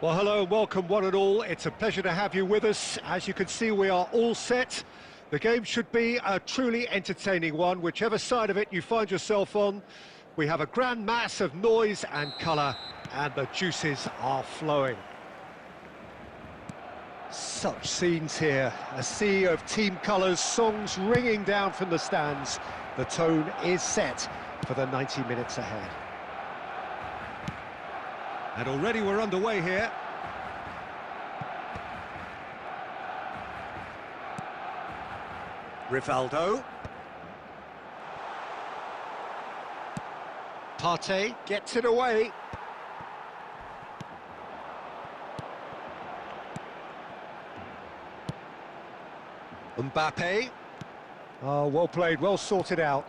Well, hello and welcome one and all. It's a pleasure to have you with us. As you can see, we are all set. The game should be a truly entertaining one, whichever side of it you find yourself on. We have a grand mass of noise and colour, and the juices are flowing. Such scenes here, a sea of team colours, songs ringing down from the stands. The tone is set for the 90 minutes ahead. And already we're underway here. Rivaldo. Partey gets it away. Mbappe. Oh, well played, well sorted out.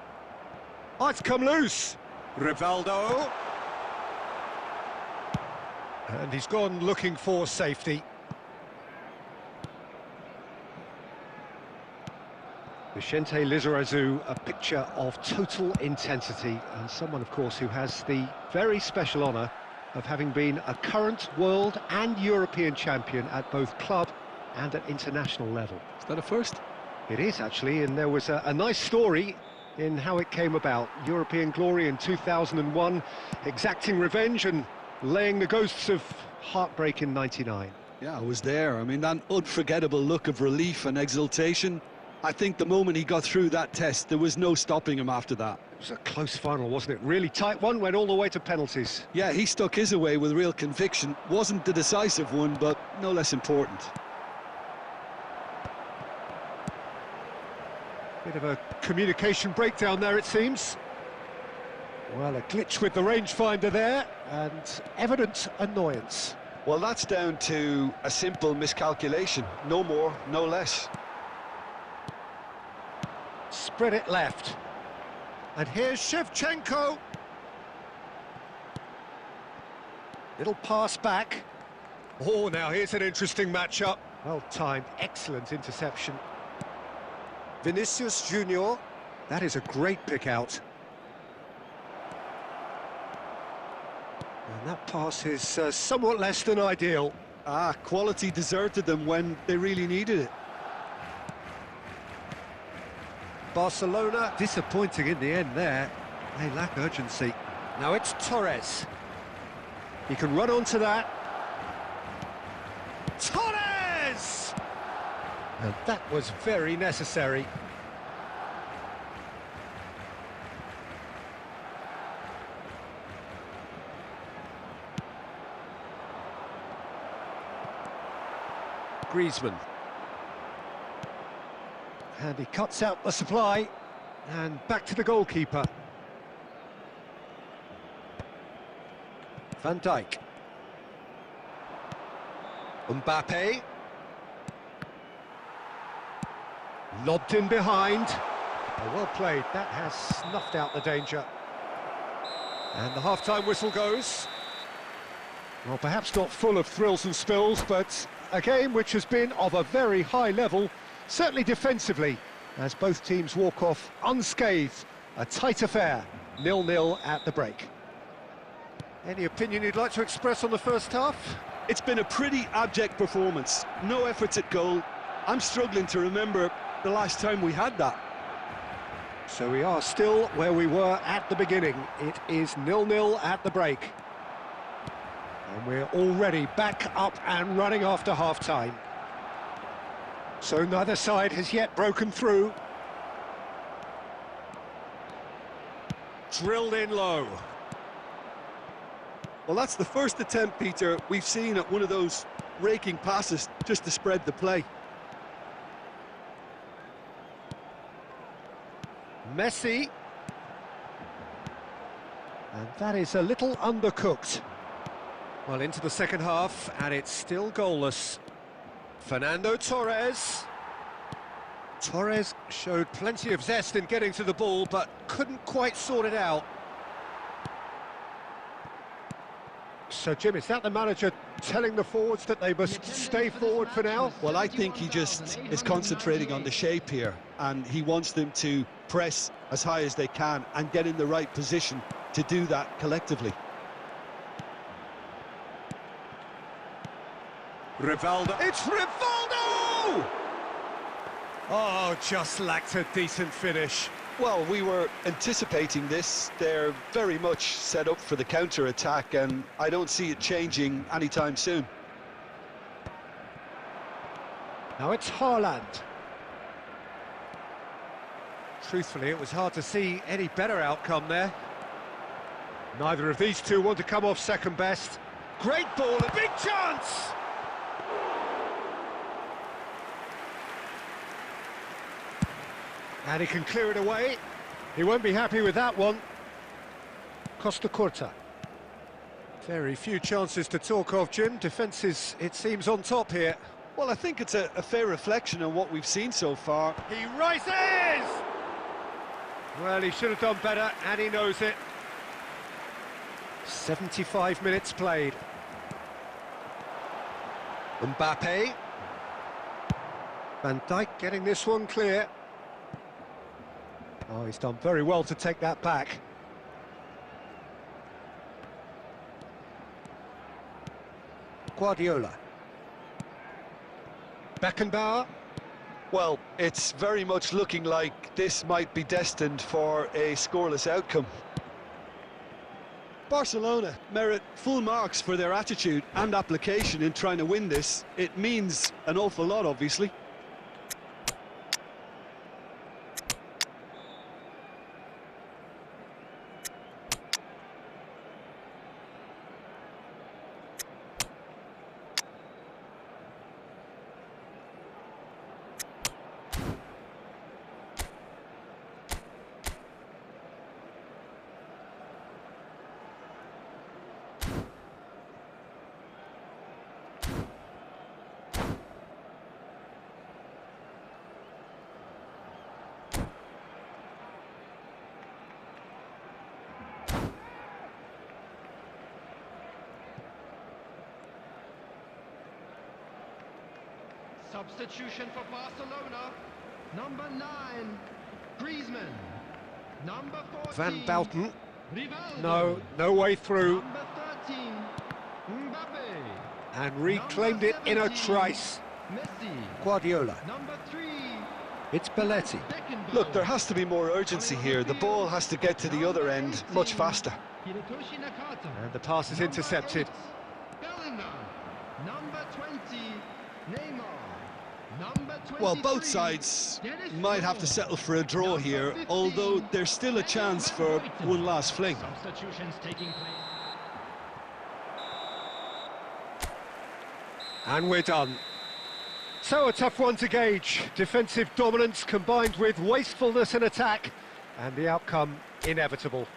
Oh, it's come loose. Rivaldo. And he's gone looking for safety. Vicente Lizarazu, a picture of total intensity, and someone, of course, who has the very special honour of having been a current world and European champion at both club and at international level. Is that a first? It is, actually, and there was a nice story in how it came about. European glory in 2001, exacting revenge and laying the ghosts of heartbreak in '99. Yeah, I was there. I mean, that unforgettable look of relief and exultation. I think the moment he got through that test, there was no stopping him after that. It was a close final, wasn't it? Really tight one, went all the way to penalties. Yeah, he stuck his away with real conviction. Wasn't the decisive one, but no less important. Bit of a communication breakdown there, it seems. Well, a glitch with the rangefinder there, and evident annoyance. Well, that's down to a simple miscalculation. No more, no less. Spread it left. And here's Shevchenko. Little pass back. Oh, now here's an interesting matchup. Well timed, excellent interception. Vinicius Junior. That is a great pick out. And that pass is somewhat less than ideal. Quality deserted them when they really needed it. Barcelona disappointing in the end there. They lack urgency. Now it's Torres. He can run onto that. Torres! And that was very necessary. Griezmann. And he cuts out the supply, and back to the goalkeeper. Van Dijk. Mbappe. Lobbed in behind. Oh, well played, that has snuffed out the danger. And the half-time whistle goes. Well, perhaps not full of thrills and spills, but a game which has been of a very high level. Certainly defensively, as both teams walk off unscathed. A tight affair, 0-0 at the break. Any opinion you'd like to express on the first half? It's been a pretty abject performance. No efforts at goal. I'm struggling to remember the last time we had that. So we are still where we were at the beginning. It is 0-0 at the break. And we're already back up and running after half-time. So neither side has yet broken through. Drilled in low. Well, that's the first attempt, Peter, we've seen at one of those raking passes just to spread the play. Messi. And that is a little undercooked. Well, into the second half, and it's still goalless. Fernando Torres. Torres showed plenty of zest in getting to the ball, but couldn't quite sort it out. So, Jim, is that the manager telling the forwards that they must stay forward for now? Well, I think he just is concentrating on the shape here, and he wants them to press as high as they can and get in the right position to do that collectively. Rivaldo. It's Rivaldo! Oh, just lacked a decent finish. Well, we were anticipating this. They're very much set up for the counter-attack, and I don't see it changing anytime soon. Now it's Haaland. Truthfully, it was hard to see any better outcome there. Neither of these two want to come off second best. Great ball, a big chance! And he can clear it away. He won't be happy with that one. Costa Curta. Very few chances to talk of, Jim. Defence is, it seems, on top here. Well, I think it's a fair reflection on what we've seen so far. He rises! Well, he should have done better, and he knows it. 75 minutes played. Mbappe. Van Dijk getting this one clear. Oh, he's done very well to take that back. Guardiola. Beckenbauer. Well, it's very much looking like this might be destined for a scoreless outcome. Barcelona merit full marks for their attitude and application in trying to win this. It means an awful lot, obviously. Substitution for Barcelona. Number 9, Griezmann. Number 14, Van Bouten. Rivaldo. No way through. Number 13, Mbappe. And reclaimed it in a trice. Messi. Guardiola. Number 3, It's Belletti. Beckenbauer. Look, there has to be more urgency here. The ball has to get to the other end much faster. Hirotoshi Nakata. And the pass is intercepted. Bellingham. Number 20, Neymar. Number 23, Well, both sides Dennis might have to Rowe. settle for a draw here, although there's still a chance for one last fling. Substitutions taking place. And we're done. So a tough one to gauge. Defensive dominance combined with wastefulness in attack, and the outcome inevitable.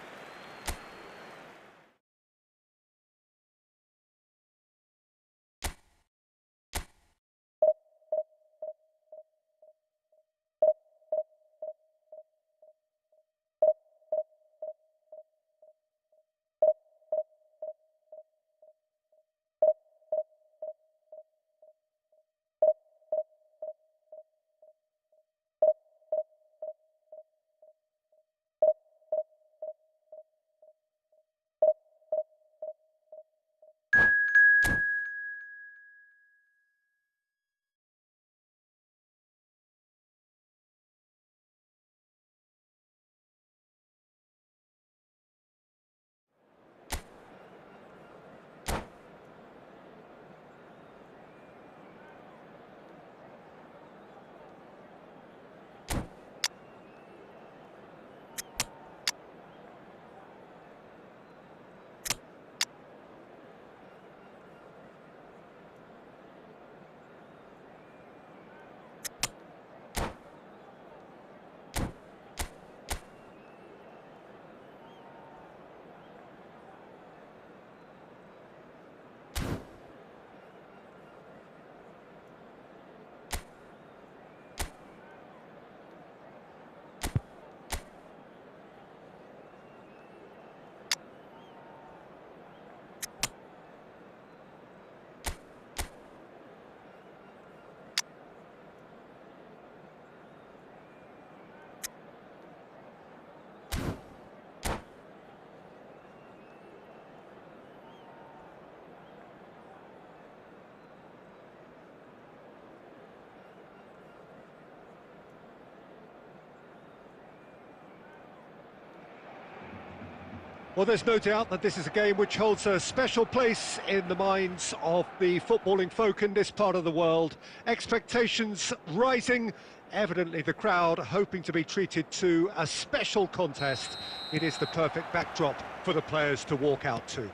Well, there's no doubt that this is a game which holds a special place in the minds of the footballing folk in this part of the world. Expectations rising, evidently the crowd hoping to be treated to a special contest. It is the perfect backdrop for the players to walk out to.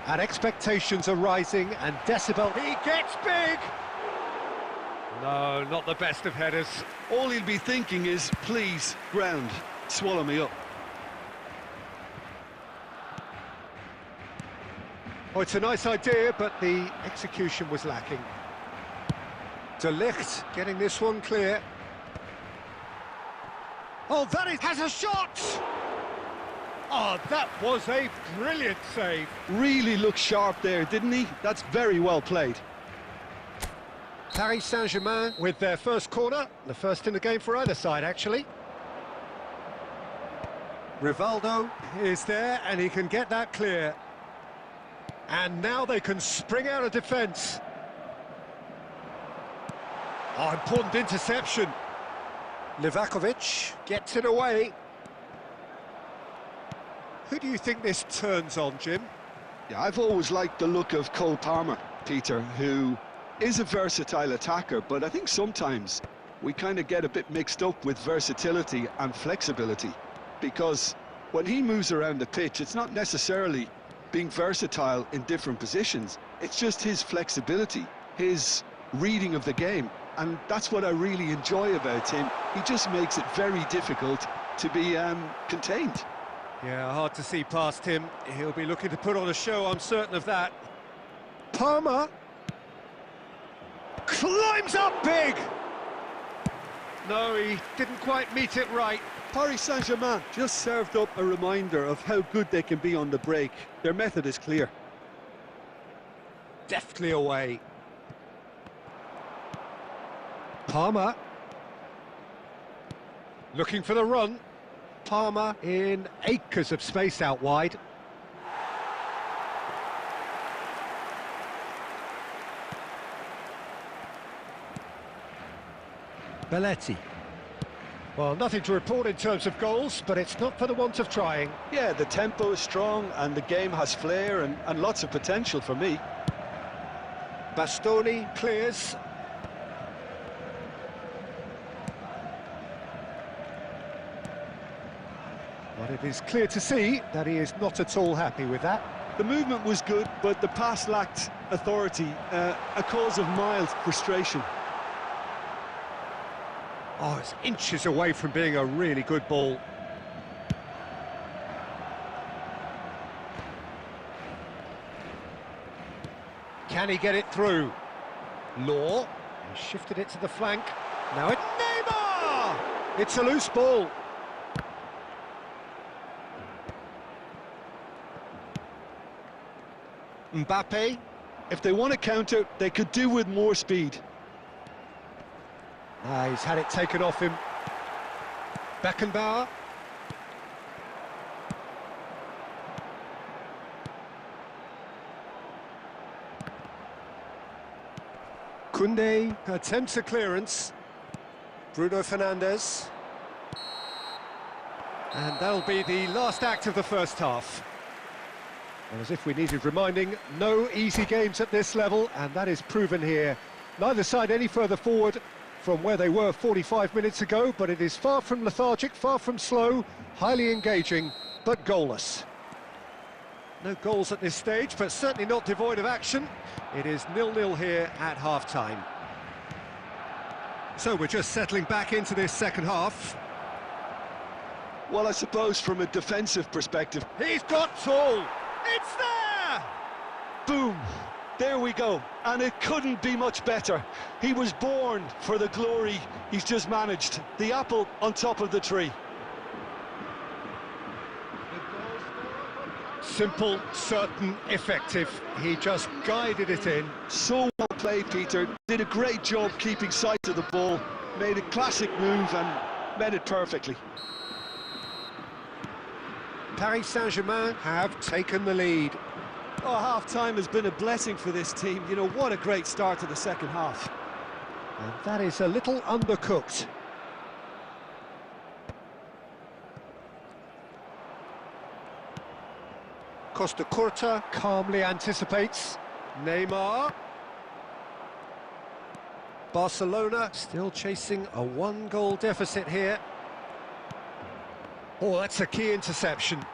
And expectations are rising, and decibel... He gets big! No, not the best of headers. All he'll be thinking is, please, ground, swallow me up. Oh, it's a nice idea, but the execution was lacking. De Ligt getting this one clear. Oh, has a shot! Oh, that was a brilliant save. Really looked sharp there, didn't he? That's very well played. Paris Saint-Germain with their first corner, the first in the game for either side, actually. Rivaldo is there, and he can get that clear. And now they can spring out of defence. Oh, important interception. Livakovic gets it away. Who do you think this turns on, Jim? Yeah, I've always liked the look of Cole Palmer, Peter, who is a versatile attacker, but I think sometimes we kind of get a bit mixed up with versatility and flexibility, because when he moves around the pitch, it's not necessarily being versatile in different positions. It's just his flexibility, his reading of the game, and that's what I really enjoy about him. He just makes it very difficult to be contained. Yeah, hard to see past him. He'll be looking to put on a show, I'm certain of that. Palmer climbs up big! No, he didn't quite meet it right. Paris Saint-Germain just served up a reminder of how good they can be on the break. Their method is clear. Deftly away. Palmer. Looking for the run. Palmer in acres of space out wide. Belletti. Well, nothing to report in terms of goals, but it's not for the want of trying. Yeah, the tempo is strong and the game has flair and lots of potential for me. Bastoni clears. But it is clear to see that he is not at all happy with that. The movement was good, but the pass lacked authority, a cause of mild frustration. Oh, it's inches away from being a really good ball. Can he get it through? Law. He shifted it to the flank. Now it's Neymar! It's a loose ball. Mbappe. If they want to counter, they could do with more speed. He's had it taken off him. Beckenbauer. Koundé attempts a clearance. Bruno Fernandes. And that'll be the last act of the first half. And as if we needed reminding, no easy games at this level, and that is proven here. Neither side any further forward from where they were 45 minutes ago, but it is far from lethargic, far from slow, highly engaging, but goalless. No goals at this stage, but certainly not devoid of action. It is 0-0 here at half-time. So we're just settling back into this second half. Well, I suppose from a defensive perspective... He's got tall! It's there! Boom! There we go, and it couldn't be much better. He was born for the glory he's just managed. The apple on top of the tree. Simple, certain, effective. He just guided it in. So well played, Peter. Did a great job keeping sight of the ball. Made a classic move and met it perfectly. Paris Saint-Germain have taken the lead. Oh, half-time has been a blessing for this team. You know, what a great start to the second half. And that is a little undercooked. Costa Curta calmly anticipates. Neymar. Barcelona still chasing a one-goal deficit here. Oh, that's a key interception.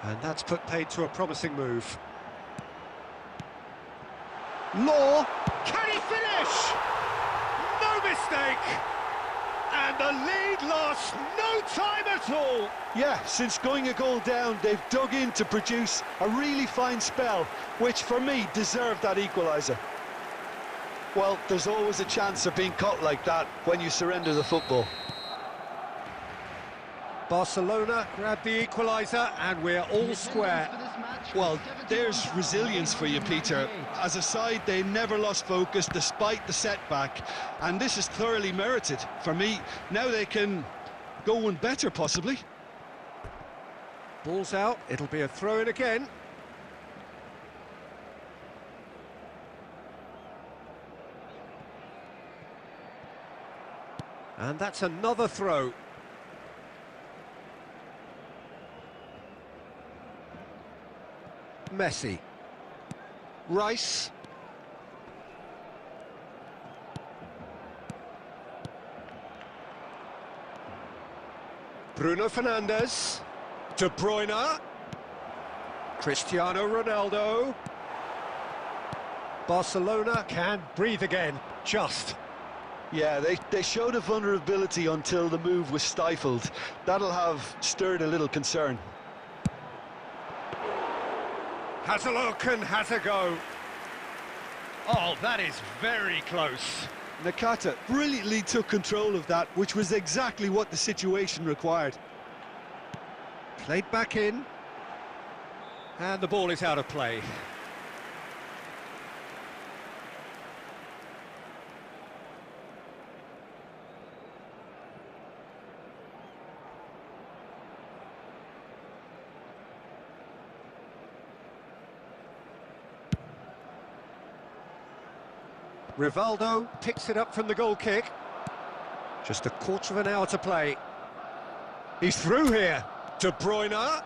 And that's put paid to a promising move. Law, can he finish? No mistake! And the lead lost no time at all! Yeah, since going a goal down, they've dug in to produce a really fine spell, which for me deserved that equaliser. Well, there's always a chance of being caught like that when you surrender the football. Barcelona grab the equaliser and we're all square. Well, there's resilience for you, Peter. As a side, they never lost focus despite the setback, and this is thoroughly merited. For me, now they can go one better, possibly. Ball's out, it'll be a throw-in again. And that's another throw. Messi. Rice. Bruno Fernandes. De Bruyne. Cristiano Ronaldo. Barcelona can breathe again, just. Yeah, they showed a vulnerability until the move was stifled. That'll have stirred a little concern. Has a look and has a go. Oh, that is very close. Nakata brilliantly took control of that, which was exactly what the situation required. Played back in. And the ball is out of play. Rivaldo picks it up from the goal kick. Just a quarter of an hour to play. He's through here. De Bruyne.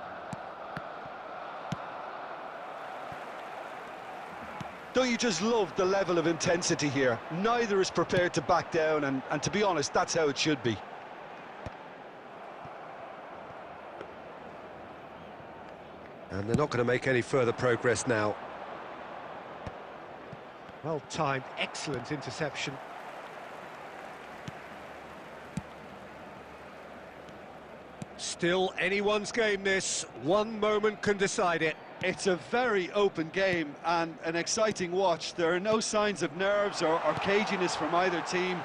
Don't you just love the level of intensity here? Neither is prepared to back down, and to be honest, that's how it should be. And they're not going to make any further progress now. Well-timed, excellent interception. Still anyone's game, this. One moment can decide it. It's a very open game and an exciting watch. There are no signs of nerves or caginess from either team.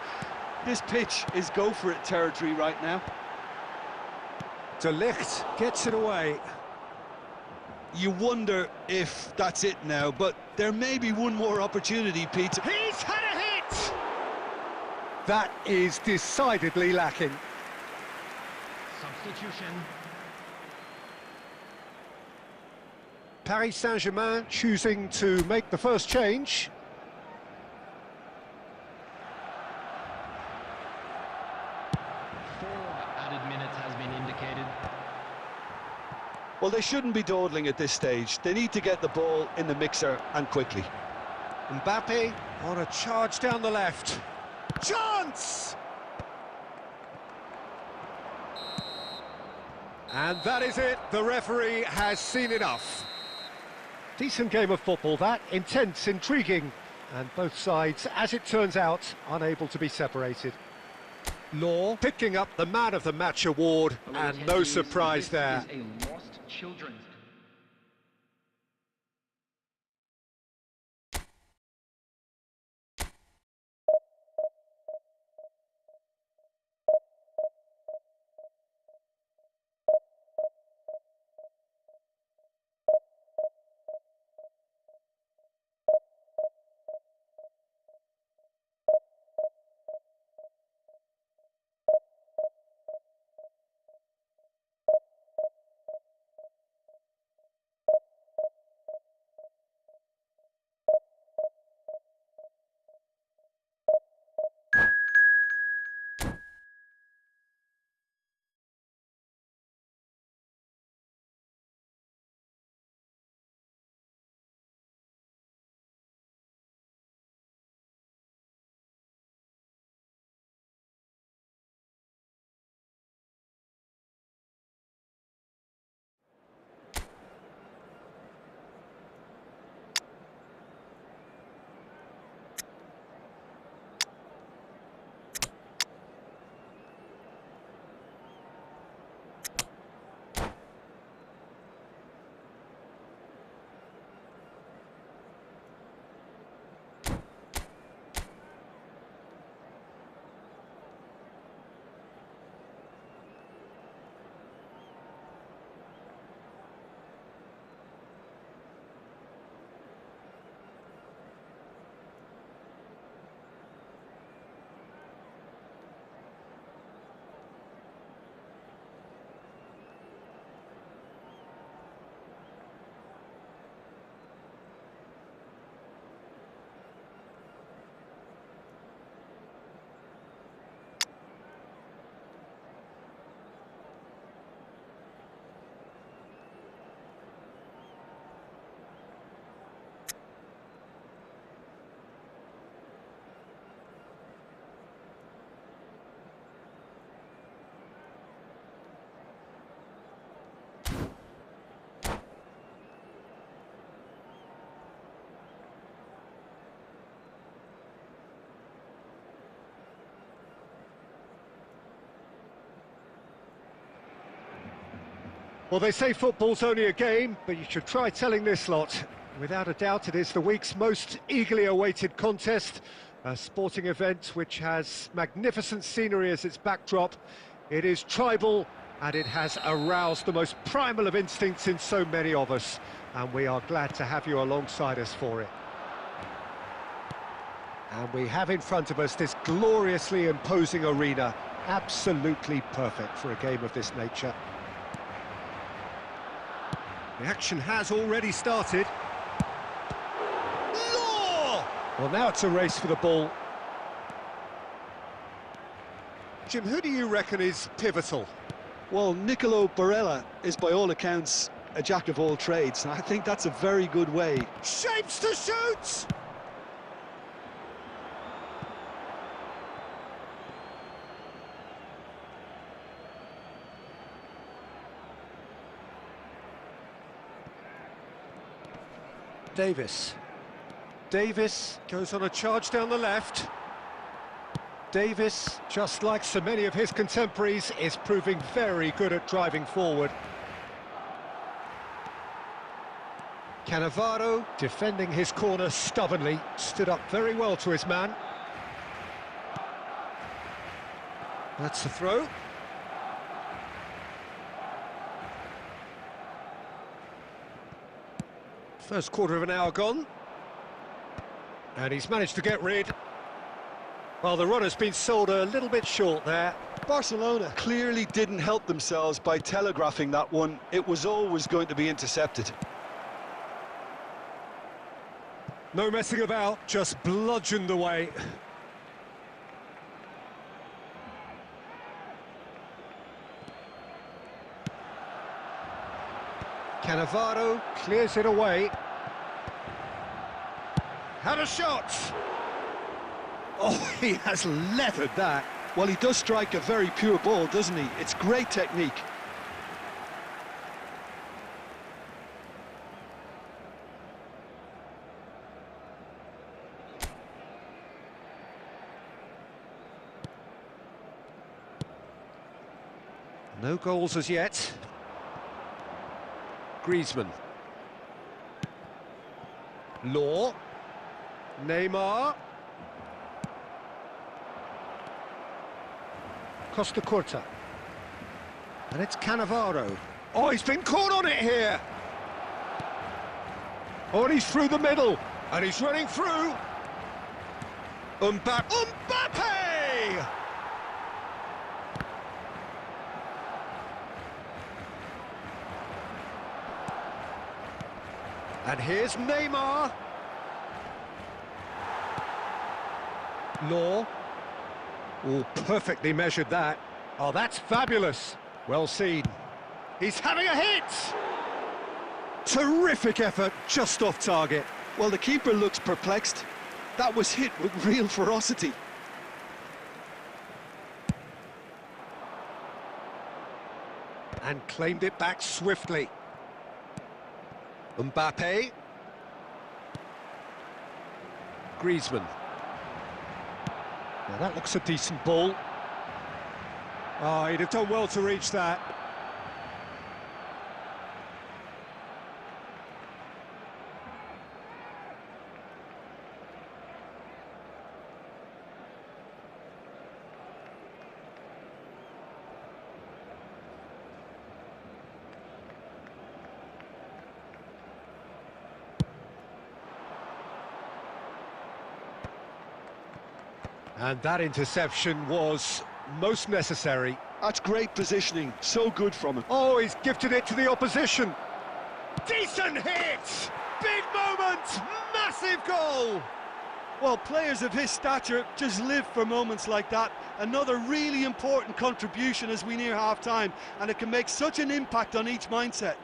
This pitch is go-for-it territory right now. De Ligt gets it away. You wonder if that's it now, but there may be one more opportunity, Peter. He's had a hit! That is decidedly lacking. Substitution. Paris Saint-Germain choosing to make the first change. Added minutes has been indicated. Well, they shouldn't be dawdling at this stage. They need to get the ball in the mixer, and quickly. Mbappe on a charge down the left. Chance! And that is it. The referee has seen enough. Decent game of football, that. Intense, intriguing. And both sides, as it turns out, unable to be separated. Law picking up the Man of the Match award, and no surprise there. This is a lost children's Well, they say football's only a game, but you should try telling this lot. Without a doubt, it is the week's most eagerly awaited contest, a sporting event which has magnificent scenery as its backdrop. It is tribal, and it has aroused the most primal of instincts in so many of us, and we are glad to have you alongside us for it. And we have in front of us this gloriously imposing arena, absolutely perfect for a game of this nature. The action has already started. Law! Well, now it's a race for the ball. Jim, who do you reckon is pivotal? Well, Nicolo Barella is by all accounts a jack of all trades, and I think that's a very good way. Shapes to shoot! Davis. Davis goes on a charge down the left. Davis, just like so many of his contemporaries, is proving very good at driving forward. Cannavaro, defending his corner stubbornly, stood up very well to his man. That's the throw. First quarter of an hour gone. And he's managed to get rid. Well, the runner's been sold a little bit short there. Barcelona clearly didn't help themselves by telegraphing that one. It was always going to be intercepted. No messing about, just bludgeoned away. Cannavaro clears it away. Had a shot! Oh, he has leathered that. Well, he does strike a very pure ball, doesn't he? It's great technique. No goals as yet. Griezmann. Law. Neymar. Costa Curta. And it's Cannavaro. Oh, he's been caught on it here. Oh, and he's through the middle. And he's running through. Mbappe. And here's Neymar. Law. Oh, perfectly measured that. Oh, that's fabulous. Well seen. He's having a hit! Terrific effort, just off target. Well, the keeper looks perplexed. That was hit with real ferocity. And claimed it back swiftly. Mbappe. Griezmann. Now that looks a decent ball. Oh, he'd have done well to reach that. And that interception was most necessary. That's great positioning, so good from him. Oh, he's gifted it to the opposition. Decent hit! Big moment! Massive goal! Well, players of his stature just live for moments like that. Another really important contribution as we near half-time, and it can make such an impact on each mindset.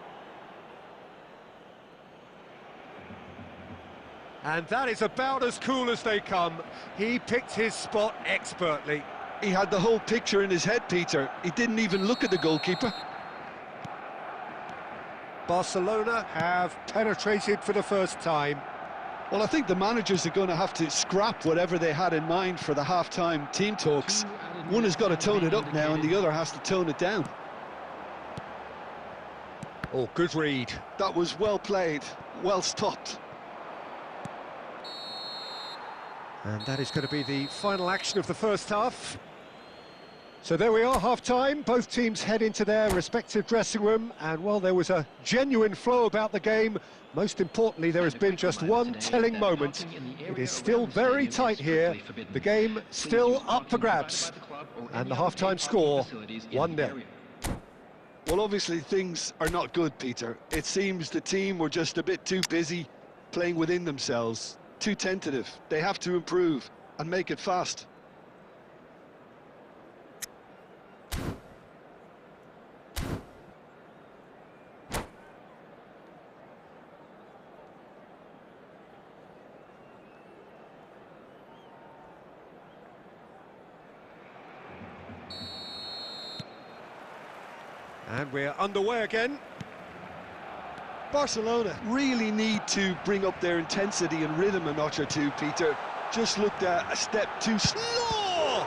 And that is about as cool as they come. He picked his spot expertly. He had the whole picture in his head, Peter. He didn't even look at the goalkeeper. Barcelona have penetrated for the first time. Well, I think the managers are going to have to scrap whatever they had in mind for the half-time team talks. One has got to tone it up now and the other has to tone it down. Oh, good read. That was well played, well stopped. And that is going to be the final action of the first half. So there we are, half-time. Both teams head into their respective dressing room, and while there was a genuine flow about the game, most importantly, there has been just one telling moment. It is still very tight here. The game still up for grabs. And the half-time score, 1-0. Well, obviously things are not good, Peter. It seems the team were just a bit too busy playing within themselves, too tentative. They have to improve and make it fast. And we're underway again. Barcelona really need to bring up their intensity and rhythm a notch or two, Peter. Just looked a step too slow.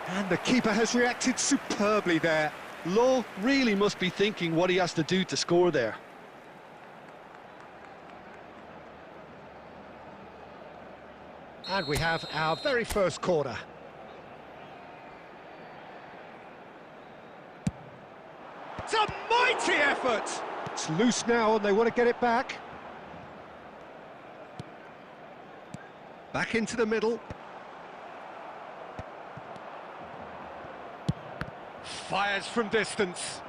And the keeper has reacted superbly there. Lowe really must be thinking what he has to do to score there. And we have our very first corner. It's a mighty effort! It's loose now and they want to get it back. Back into the middle. Fires from distance.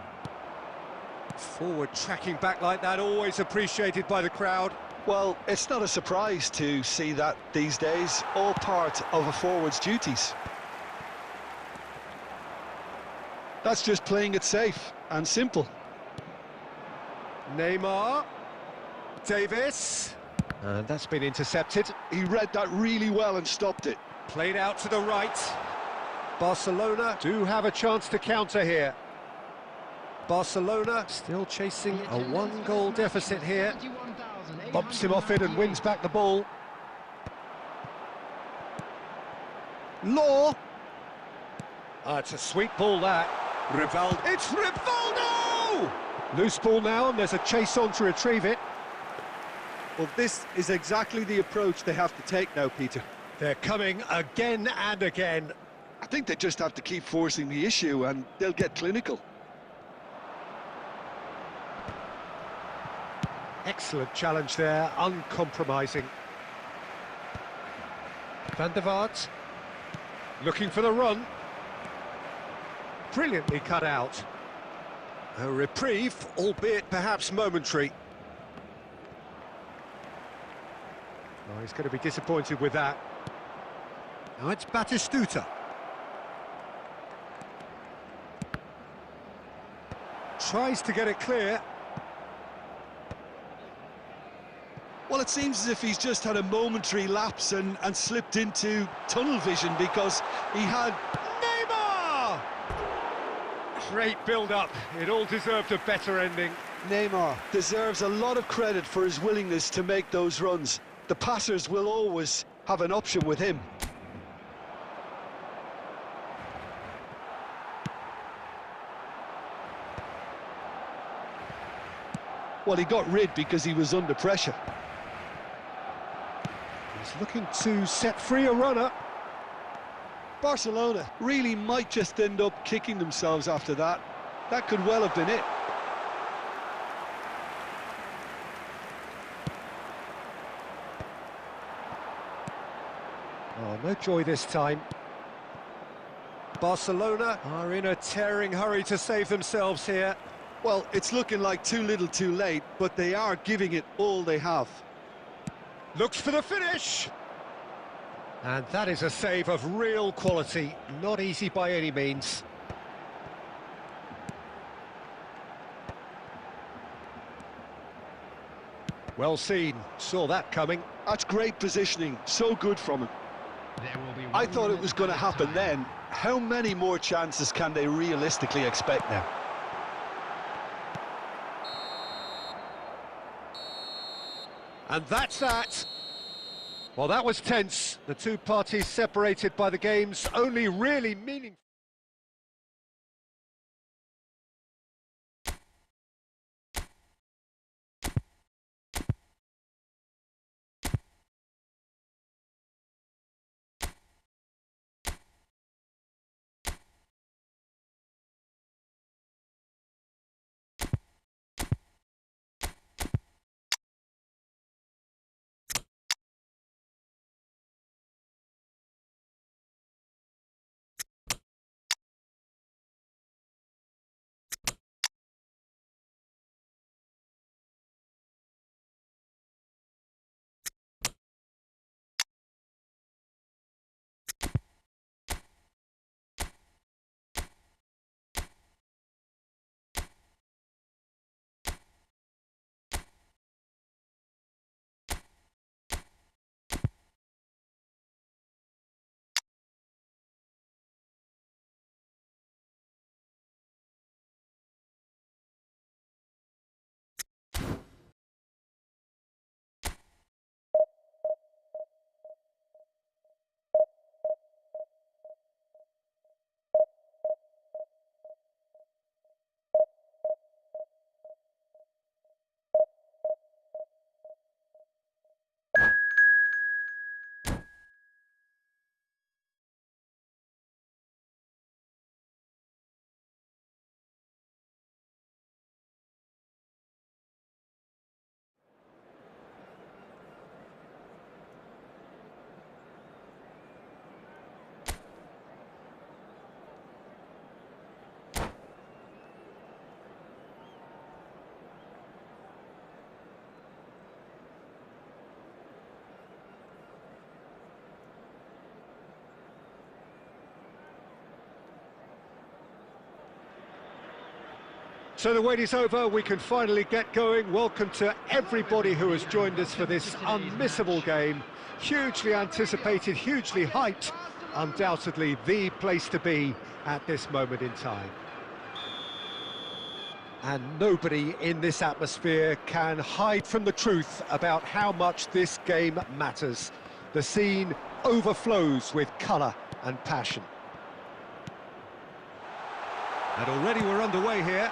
Forward tracking back like that, always appreciated by the crowd. Well, it's not a surprise to see that these days, all part of a forward's duties. That's just playing it safe and simple. Neymar. Davis. And that's been intercepted. He read that really well and stopped it. Played out to the right. Barcelona do have a chance to counter here. Barcelona still chasing a one-goal deficit here. Bumps him off it and wins back the ball. Law. It's a sweet ball that. Rivaldo. It's Rivaldo! Loose ball now and there's a chase on to retrieve it. Well, this is exactly the approach they have to take now, Peter. They're coming again and again. I think they just have to keep forcing the issue and they'll get clinical. Excellent challenge there, uncompromising. Van der Vaart, looking for the run. Brilliantly cut out. A reprieve, albeit perhaps momentary. Oh, he's going to be disappointed with that. Now it's Batistuta. Tries to get it clear. Well, it seems as if he's just had a momentary lapse and slipped into tunnel vision because he had... Neymar! Great build-up. It all deserved a better ending. Neymar deserves a lot of credit for his willingness to make those runs. The passers will always have an option with him. Well, he got rid because he was under pressure. He's looking to set free a runner. Barcelona really might just end up kicking themselves after that. That could well have been it. Oh, no joy this time. Barcelona are in a tearing hurry to save themselves here. Well, it's looking like too little too late, but they are giving it all they have. Looks for the finish! And that is a save of real quality, not easy by any means. Well seen, saw that coming. That's great positioning, so good from him. I thought it was going to happen then. How many more chances can they realistically expect now? And that's that. Well, that was tense. The two parties separated by the game's only really meaningful So the wait is over, we can finally get going. Welcome to everybody who has joined us for this unmissable game. Hugely anticipated, hugely hyped, undoubtedly the place to be at this moment in time. And nobody in this atmosphere can hide from the truth about how much this game matters. The scene overflows with colour and passion. And already we're underway here.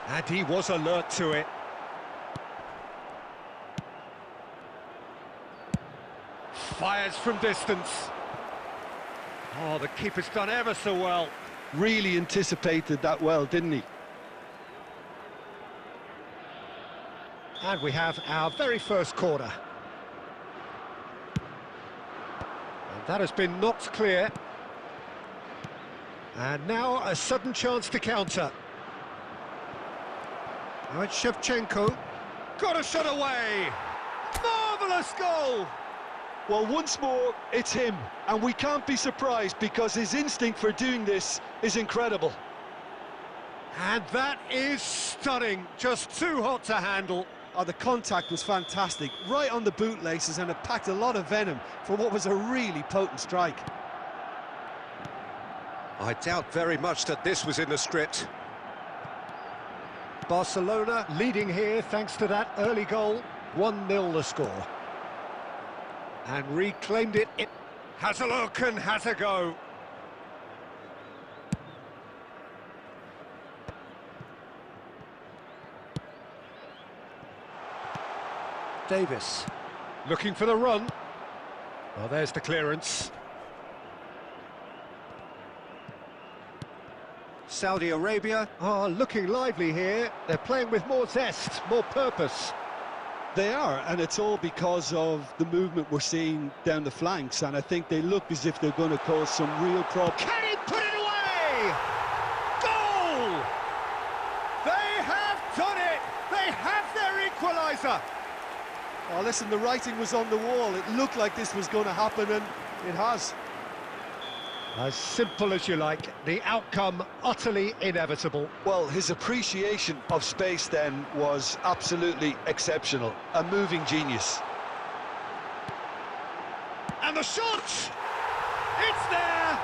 And he was alert to it. Fires from distance. Oh, the keeper's done ever so well. Really anticipated that well, didn't he? And we have our very first corner. And that has been knocked clear. And now a sudden chance to counter. Now it's Shevchenko. Got a shot away! Marvellous goal! Well, once more, it's him, and we can't be surprised because his instinct for doing this is incredible. And that is stunning, just too hot to handle. Oh, the contact was fantastic, right on the bootlaces, and it packed a lot of venom for what was a really potent strike. I doubt very much that this was in the script. Barcelona leading here thanks to that early goal. 1-0 the score. And reclaimed it. It has a look and has a go. Davis looking for the run. Well, there's the clearance. Saudi Arabia are looking lively here. They're playing with more zest, more purpose. They are, and it's all because of the movement we're seeing down the flanks, and I think they look as if they're going to cause some real problems. Can he put it away? Goal! They have done it! They have their equaliser! Oh, listen, the writing was on the wall. It looked like this was going to happen, and it has. As simple as you like, the outcome utterly inevitable. Well, his appreciation of space then was absolutely exceptional. A moving genius. And the shot! It's there!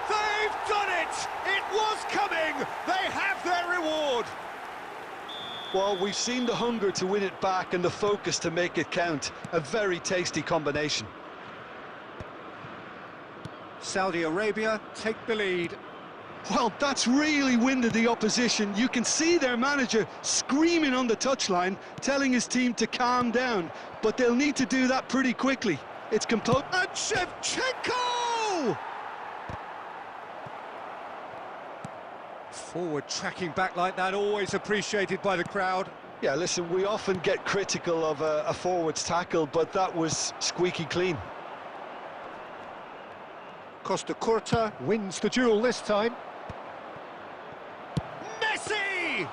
They've done it! It was coming! They have their reward! Well, we've seen the hunger to win it back and the focus to make it count. A very tasty combination. Saudi Arabia take the lead. Well, that's really winded the opposition. You can see their manager screaming on the touchline, telling his team to calm down. But they'll need to do that pretty quickly. It's composed. And Shevchenko! Forward tracking back like that, always appreciated by the crowd. Yeah, listen, we often get critical of a forward's tackle, but that was squeaky clean. Costa Curta wins the duel this time. Messi!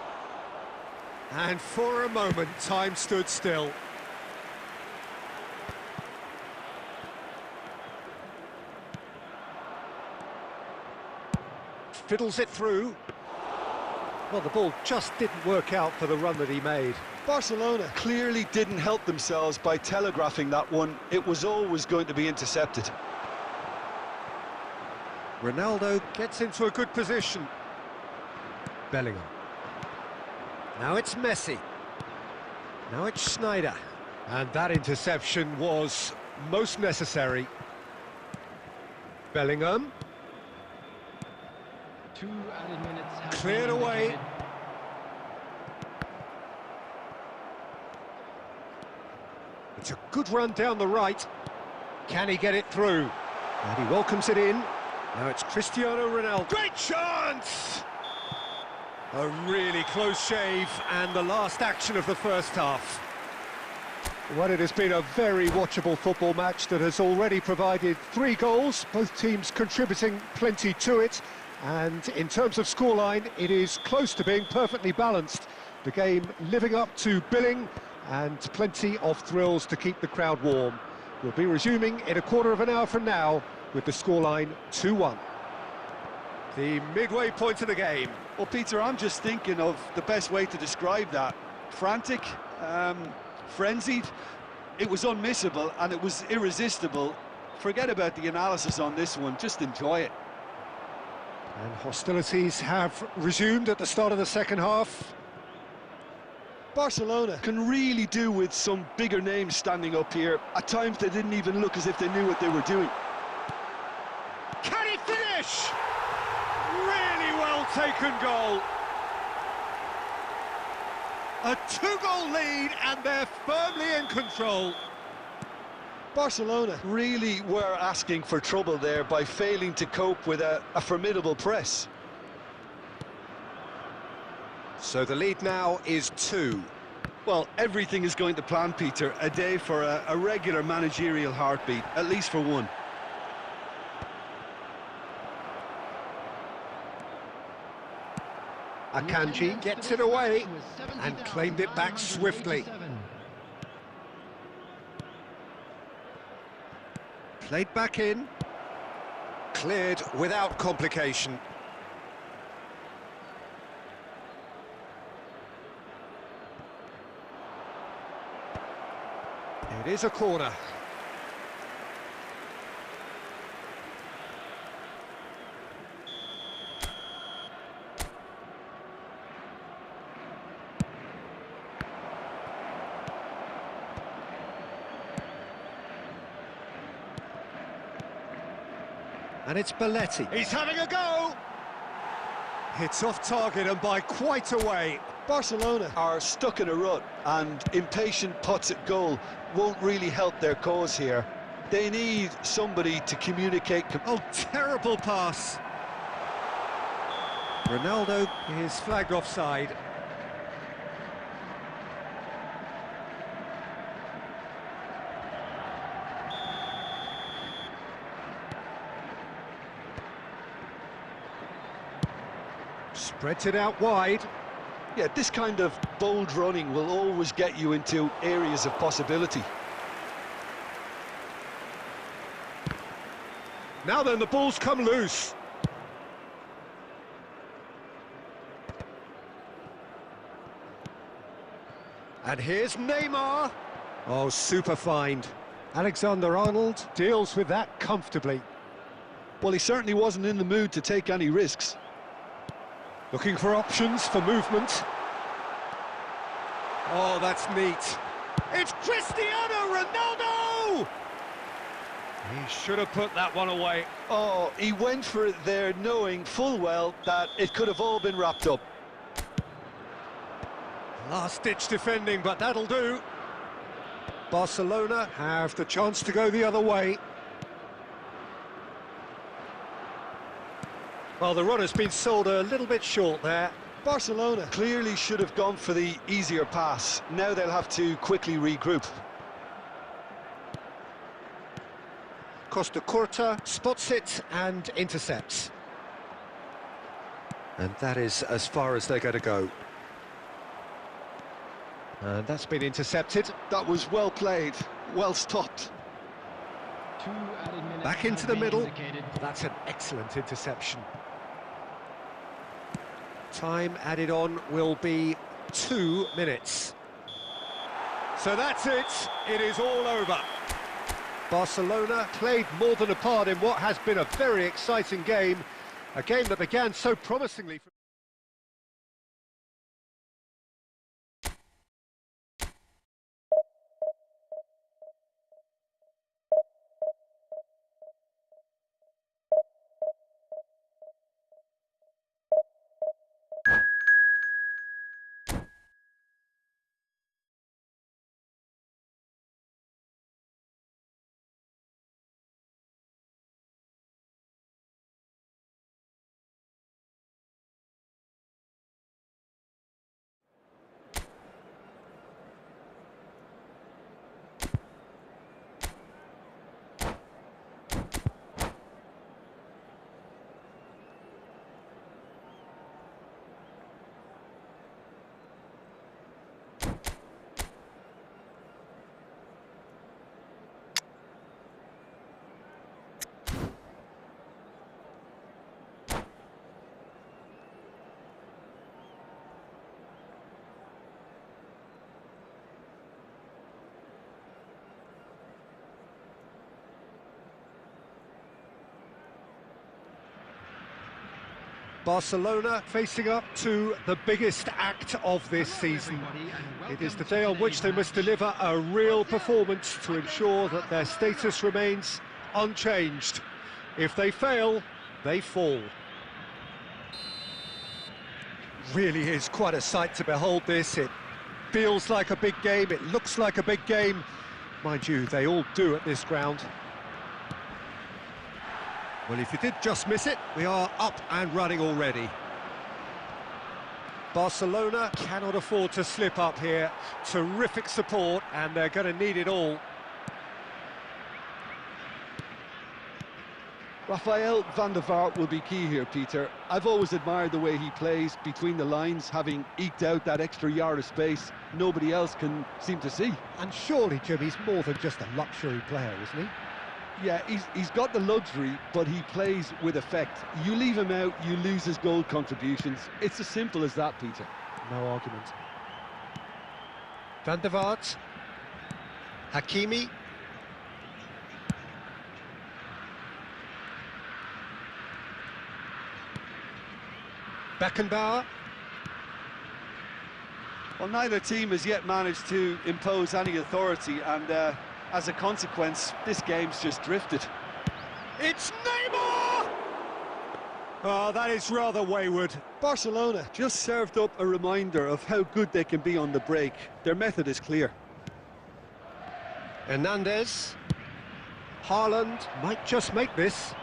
And for a moment, time stood still. Fiddles it through. Well, the ball just didn't work out for the run that he made. Barcelona clearly didn't help themselves by telegraphing that one. It was always going to be intercepted. Ronaldo gets into a good position. Bellingham. Now it's Messi. Now it's Schneider. And that interception was most necessary. Bellingham. 2 added minutes have Cleared been away. indicated. It's a good run down the right. Can he get it through? And he welcomes it in. Now it's Cristiano Ronaldo. Great chance! A really close shave, and the last action of the first half. Well, it has been a very watchable football match that has already provided 3 goals, both teams contributing plenty to it. And in terms of scoreline, it is close to being perfectly balanced. The game living up to billing, and plenty of thrills to keep the crowd warm. We'll be resuming in a quarter of an hour from now with the scoreline 2-1. The midway point of the game. Well, Peter, I'm just thinking of the best way to describe that. Frantic, frenzied. It was unmissable and it was irresistible. Forget about the analysis on this one, just enjoy it. And hostilities have resumed at the start of the second half. Barcelona Can really do with some bigger names standing up here. At times they didn't even look as if they knew what they were doing. Can he finish? Really well taken goal. A two-goal lead and they're firmly in control. Barcelona Really were asking for trouble there by failing to cope with a formidable press. So the lead now is 2. Well, everything is going to plan, Peter. A day for a regular managerial heartbeat, at least for one. Akanji gets it away and claimed it back swiftly. Played back in. Cleared without complication. It is a corner. And it's Belletti. He's having a go! It's off target and by quite a way. Barcelona Are stuck in a rut, and impatient putts at goal won't really help their cause here. They need somebody to communicate. Oh, terrible pass. Ronaldo is flagged offside. Spreads it out wide. Yeah, this kind of bold running will always get you into areas of possibility. Now then, the ball's come loose. And here's Neymar. Oh, super find. Alexander-Arnold deals with that comfortably. Well, he certainly wasn't in the mood to take any risks. Looking for options for movement. Oh, that's neat. It's Cristiano Ronaldo! He should have put that one away. Oh, he went for it there knowing full well that it could have all been wrapped up. Last-ditch defending, but that'll do. Barcelona have the chance to go the other way. Well, the run has been sold a little bit short there. Barcelona Clearly should have gone for the easier pass. Now they'll have to quickly regroup. Costa Curta spots it and intercepts. And that is as far as they're going to go. And that's been intercepted. That was well played, well stopped. Back into the middle. That's an excellent interception. Time added on will be 2 minutes. So that's it. It is all over. Barcelona played more than a part in what has been a very exciting game. A game that began so promisingly. Barcelona facing up to the biggest act of this season. It is the day on which they must deliver a real performance to ensure that their status remains unchanged. If they fail, they fall. Really is quite a sight to behold this. It feels like a big game, it looks like a big game. Mind you, they all do at this ground. Well, if you did just miss it, we are up and running already. Barcelona cannot afford to slip up here. Terrific support, and they're going to need it all. Rafael van der Vaart will be key here, Peter. I've always admired the way he plays between the lines, having eked out that extra yard of space nobody else can seem to see. And surely, Jim, he's more than just a luxury player, isn't he? Yeah, he's got the luxury, but he plays with effect. You leave him out, you lose his goal contributions. It's as simple as that, Peter. No argument. Van der Vaart. Hakimi. Beckenbauer. Well, neither team has yet managed to impose any authority, and as a consequence, this game's just drifted. It's Neymar! Oh, that is rather wayward. Barcelona just served up a reminder of how good they can be on the break. Their method is clear. Hernandez. Haaland might just make this.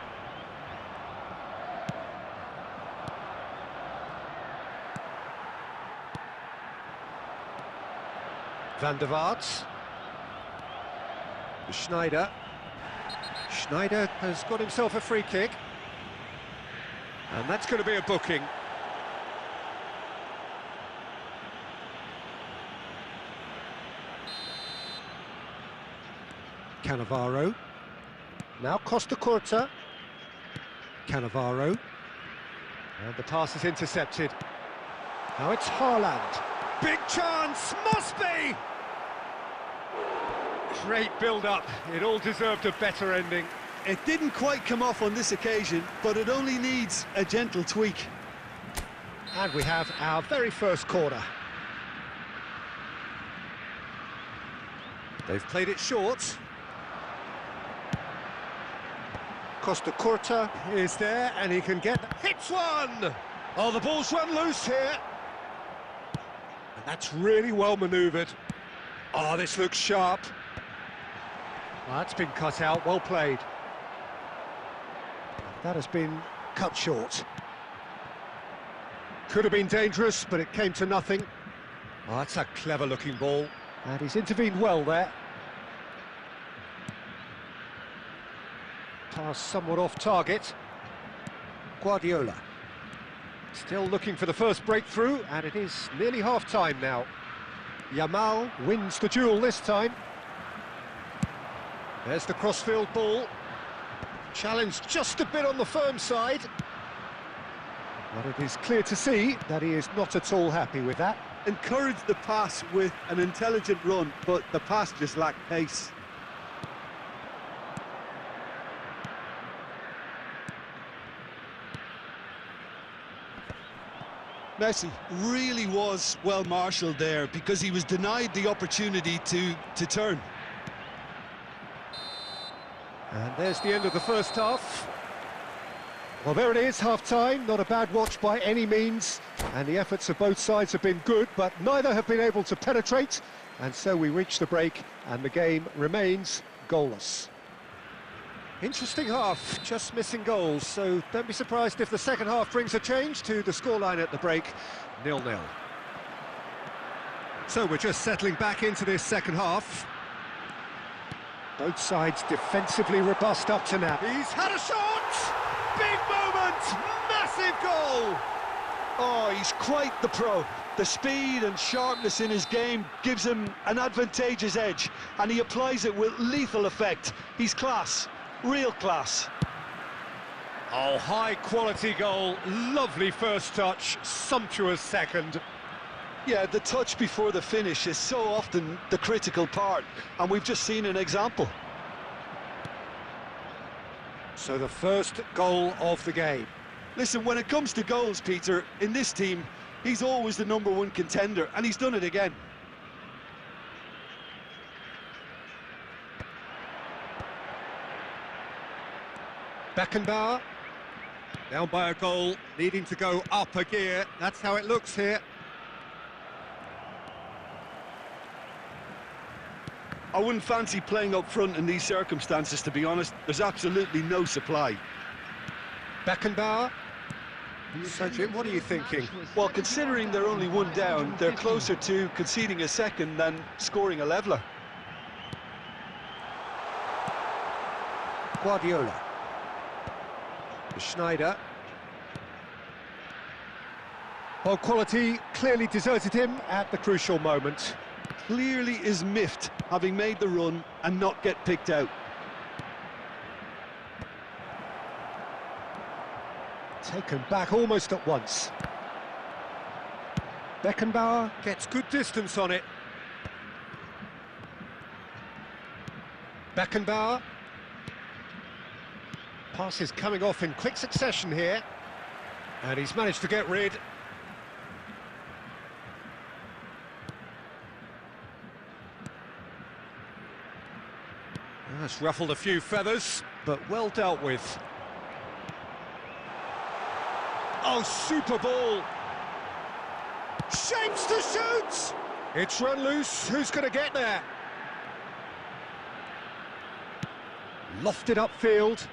Van der Vaart. Schneider. Schneider has got himself a free kick. And that's going to be a booking. Cannavaro. Now Costa Curta. Cannavaro. And the pass is intercepted. Now it's Haaland. Big chance, must be! Great build-up, it all deserved a better ending. It didn't quite come off on this occasion, but it only needs a gentle tweak. And we have our very first corner. They've played it short. Costa Curta is there, and he can get... Hits one! Oh, the ball's run loose here. And that's really well manoeuvred. Oh, this looks sharp. Well, that's been cut out, well played. That has been cut short. Could have been dangerous, but it came to nothing. Oh, that's a clever-looking ball. And he's intervened well there. Pass somewhat off target. Guardiola. Still looking for the first breakthrough, and it is nearly half-time now. Yamal wins the duel this time. There's the crossfield ball. Challenge just a bit on the firm side. But it is clear to see that he is not at all happy with that. Encouraged the pass with an intelligent run, but the pass just lacked pace. Messi really was well marshalled there because he was denied the opportunity to turn. And there's the end of the first half. Well, there it is, half-time. Not a bad watch by any means. And the efforts of both sides have been good, but neither have been able to penetrate. And so we reach the break, and the game remains goalless. Interesting half, just missing goals. So don't be surprised if the second half brings a change to the scoreline at the break, 0-0. So we're just settling back into this second half. Both sides defensively robust up to now. He's had a shot! Big moment! Massive goal! Oh, he's quite the pro. The speed and sharpness in his game gives him an advantageous edge, and he applies it with lethal effect. He's class, real class. Oh, high-quality goal, lovely first touch, sumptuous second. Yeah, the touch before the finish is so often the critical part, and we've just seen an example. So the first goal of the game. Listen, when it comes to goals, Peter, in this team, he's always the #1 contender, and he's done it again. Beckenbauer, down by a goal, needing to go up a gear. That's how it looks here. I wouldn't fancy playing up front in these circumstances, to be honest. There's absolutely no supply. Beckenbauer. So, Jim, what are you thinking? Well, considering they're only one down, they're closer to conceding a second than scoring a leveller. Guardiola. Schneider. Well, quality clearly deserted him at the crucial moment. Clearly is miffed, having made the run and not get picked out. Taken back almost at once. Beckenbauer gets good distance on it. Beckenbauer. Pass is coming off in quick succession here. And he's managed to get rid. That's ruffled a few feathers, but well dealt with. Oh, super ball! Shapes to shoot! It's run loose, who's going to get there? Lofted upfield.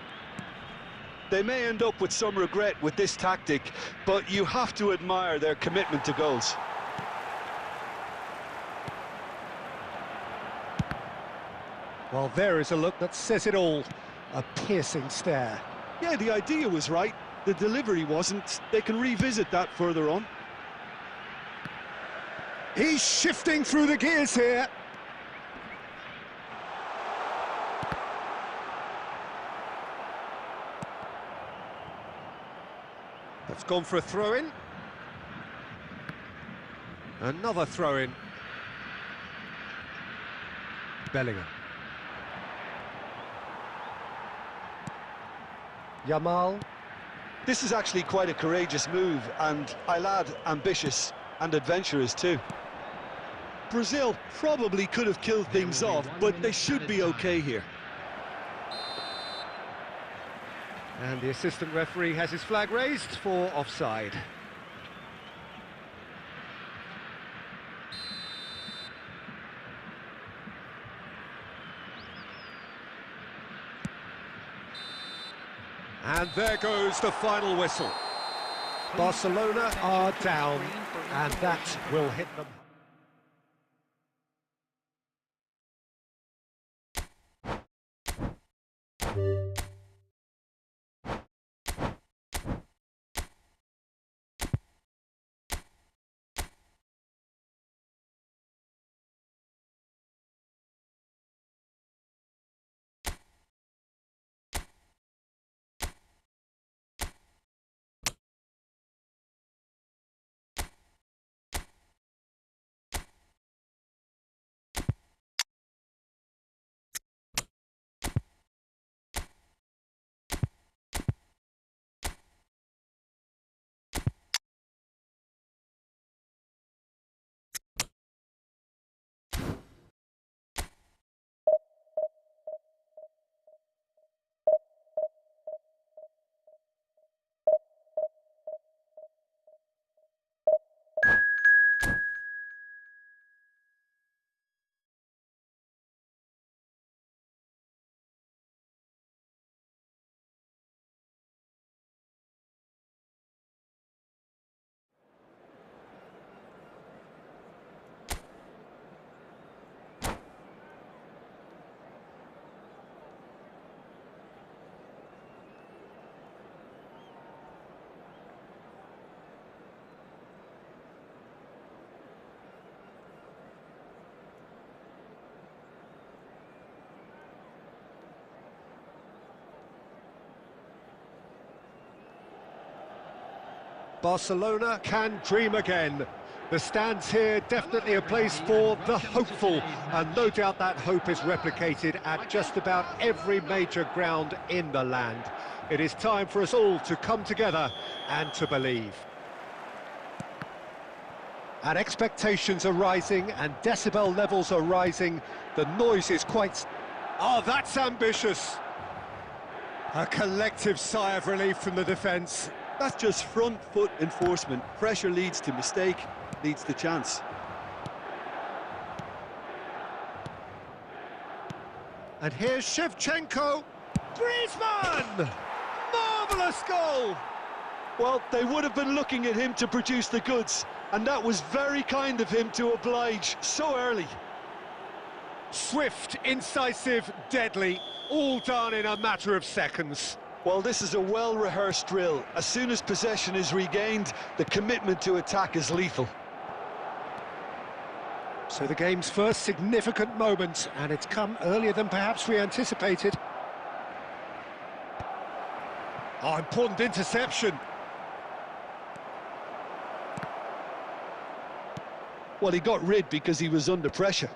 They may end up with some regret with this tactic, but you have to admire their commitment to goals. Well, there is a look that says it all. A piercing stare. Yeah, the idea was right. The delivery wasn't. They can revisit that further on. He's shifting through the gears here. That's gone for a throw-in. Another throw-in. Bellingham. Yamal. This is actually quite a courageous move, and I'll add ambitious and adventurous too. Brazil probably could have killed things off, but they should be okay here. And the assistant referee has his flag raised for offside. And there goes the final whistle. Barcelona are down, and that will hit them. Barcelona can dream again. The stands here, definitely a place for the hopeful, and no doubt that hope is replicated at just about every major ground in the land. It is time for us all to come together and to believe. And expectations are rising and decibel levels are rising. The noise is quite... Oh, that's ambitious! A collective sigh of relief from the defence. That's just front foot enforcement. Pressure leads to mistake, leads to chance. And here's Shevchenko. Griezmann! Marvellous goal! Well, they would have been looking at him to produce the goods, and that was very kind of him to oblige so early. Swift, incisive, deadly, all done in a matter of seconds. Well, this is a well-rehearsed drill. As soon as possession is regained, the commitment to attack is lethal. So the game's first significant moment, and it's come earlier than perhaps we anticipated. Oh, important interception. Well, he got rid because he was under pressure.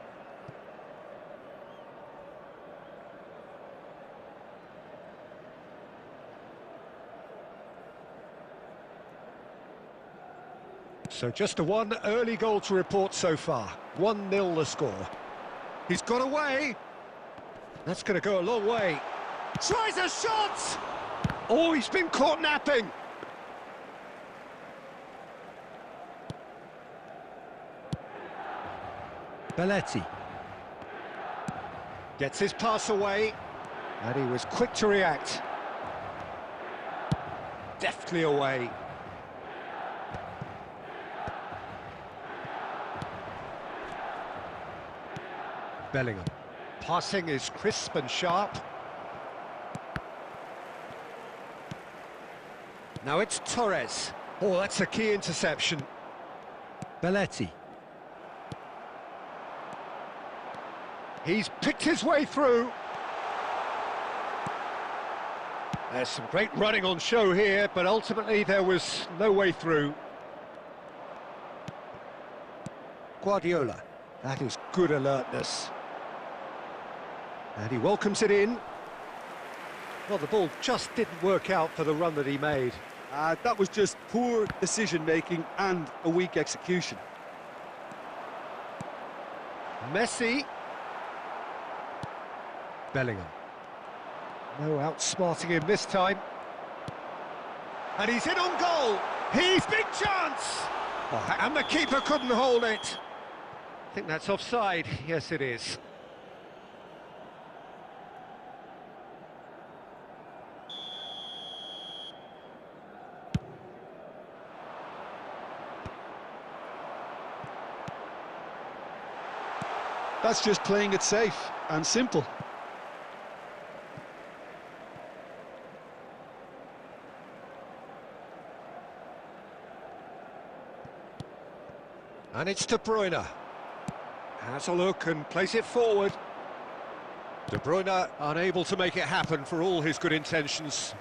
So just a one early goal to report so far. 1-0 the score. He's got away. That's going to go a long way. Tries a shot! Oh, he's been caught napping. Belletti. Gets his pass away. And he was quick to react. Deftly away. Bellingham. Passing is crisp and sharp. Now it's Torres. Oh, that's a key interception. Belletti. He's picked his way through. There's some great running on show here, but ultimately there was no way through. Guardiola. That is good alertness. And he welcomes it in. Well, the ball just didn't work out for the run that he made. That was just poor decision-making and a weak execution. Messi. Bellingham. No outsmarting him this time. And he's in on goal. He's big chance. Oh, and the keeper couldn't hold it. I think that's offside. Yes, it is. That's just playing it safe and simple. And it's De Bruyne. Has a look and plays it forward. De Bruyne unable to make it happen for all his good intentions.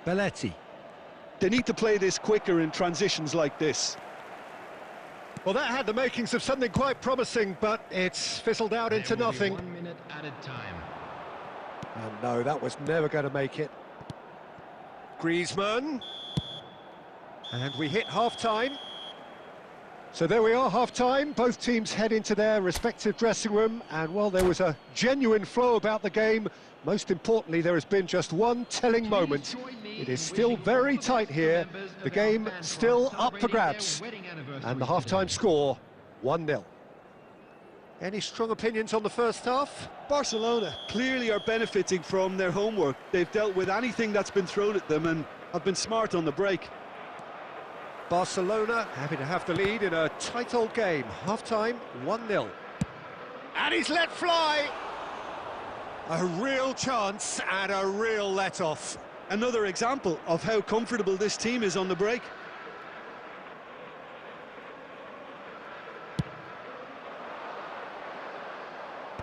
Belletti. They need to play this quicker in transitions like this. Well, that had the makings of something quite promising, but it's fizzled out into nothing. 1 minute added time. And no, that was never going to make it. Griezmann. And we hit half-time. So there we are, half-time. Both teams head into their respective dressing room. And, well, there was a genuine flow about the game. Most importantly, there has been just one telling moment. It is still very tight here. The game still up for grabs. And the half-time score, 1-0. Any strong opinions on the first half? Barcelona clearly are benefiting from their homework. They've dealt with anything that's been thrown at them and have been smart on the break. Barcelona happy to have the lead in a tight old game. Half-time, 1-0. And he's let fly! A real chance and a real let-off. Another example of how comfortable this team is on the break.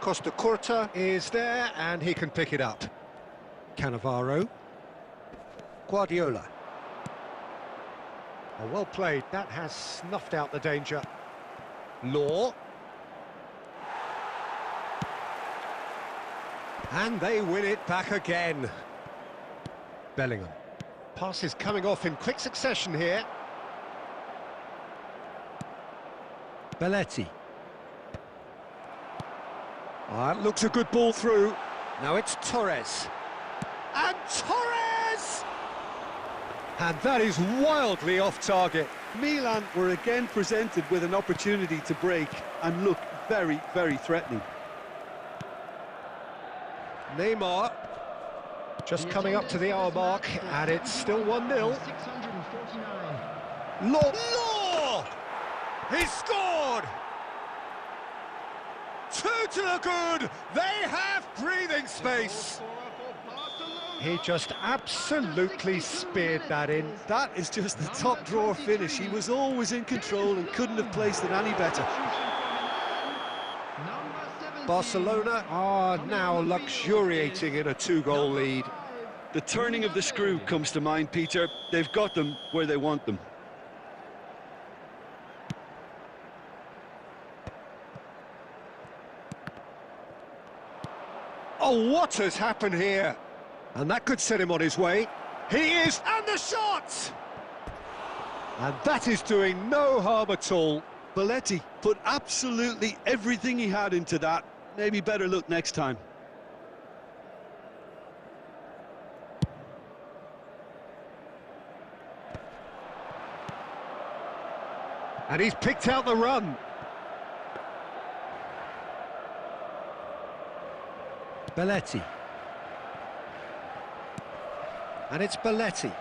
Costa Curta is there and he can pick it up. Cannavaro. Guardiola. Oh, well played. That has snuffed out the danger. Law. And they win it back again. Bellingham. Pass is coming off in quick succession here. Belletti. Ah, it looks a good ball through. Now it's Torres. And Torres! And that is wildly off target. Milan were again presented with an opportunity to break and look very, very threatening. Neymar. Just coming up to the hour mark, and it's still 1-0. 649. Law! He scored! 2 to the good! They have breathing space! He just absolutely speared that in. That is just the top drawer finish. He was always in control and couldn't have placed it any better. Barcelona are now luxuriating in a 2-goal lead. The turning of the screw comes to mind, Peter. They've got them where they want them. Oh, what has happened here? And that could set him on his way. He is, and the shot! And that is doing no harm at all. Belletti put absolutely everything he had into that. Maybe better look next time. And he's picked out the run. Belletti. And it's Belletti.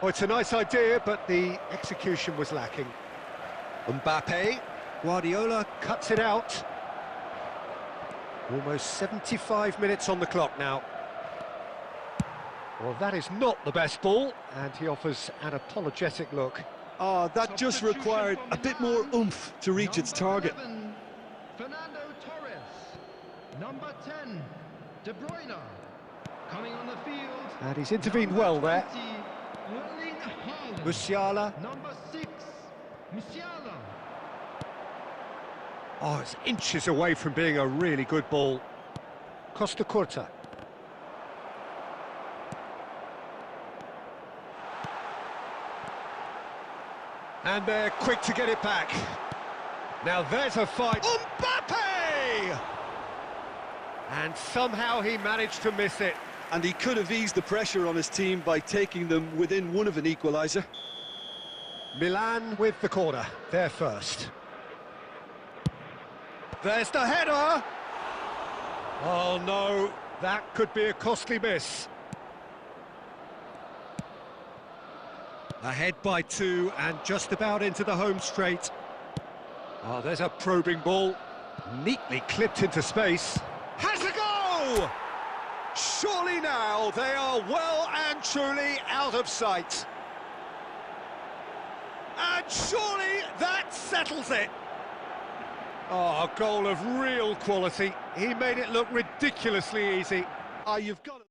Oh, it's a nice idea, but the execution was lacking. Mbappe. Guardiola cuts it out. Almost 75 minutes on the clock now. Well, that is not the best ball, and he offers an apologetic look. Oh, that just required a bit more oomph to reach its target. 11, Fernando Torres. Number 10, De Bruyne. Coming on the field. And he's intervened well there. 20, Erling Haaland. Musiala. Number 6, Musiala. Oh, it's inches away from being a really good ball. Costa Curta. And they're quick to get it back. Now there's a fight. Mbappe! And somehow he managed to miss it. And he could have eased the pressure on his team by taking them within one of an equaliser. Milan with the corner. They're first. There's the header! Oh no, that could be a costly miss. Ahead by 2 and just about into the home straight. Oh, there's a probing ball. Neatly clipped into space. Has a go! Surely now they are well and truly out of sight. And surely that settles it. Oh, a goal of real quality. He made it look ridiculously easy. Ah, you've got to...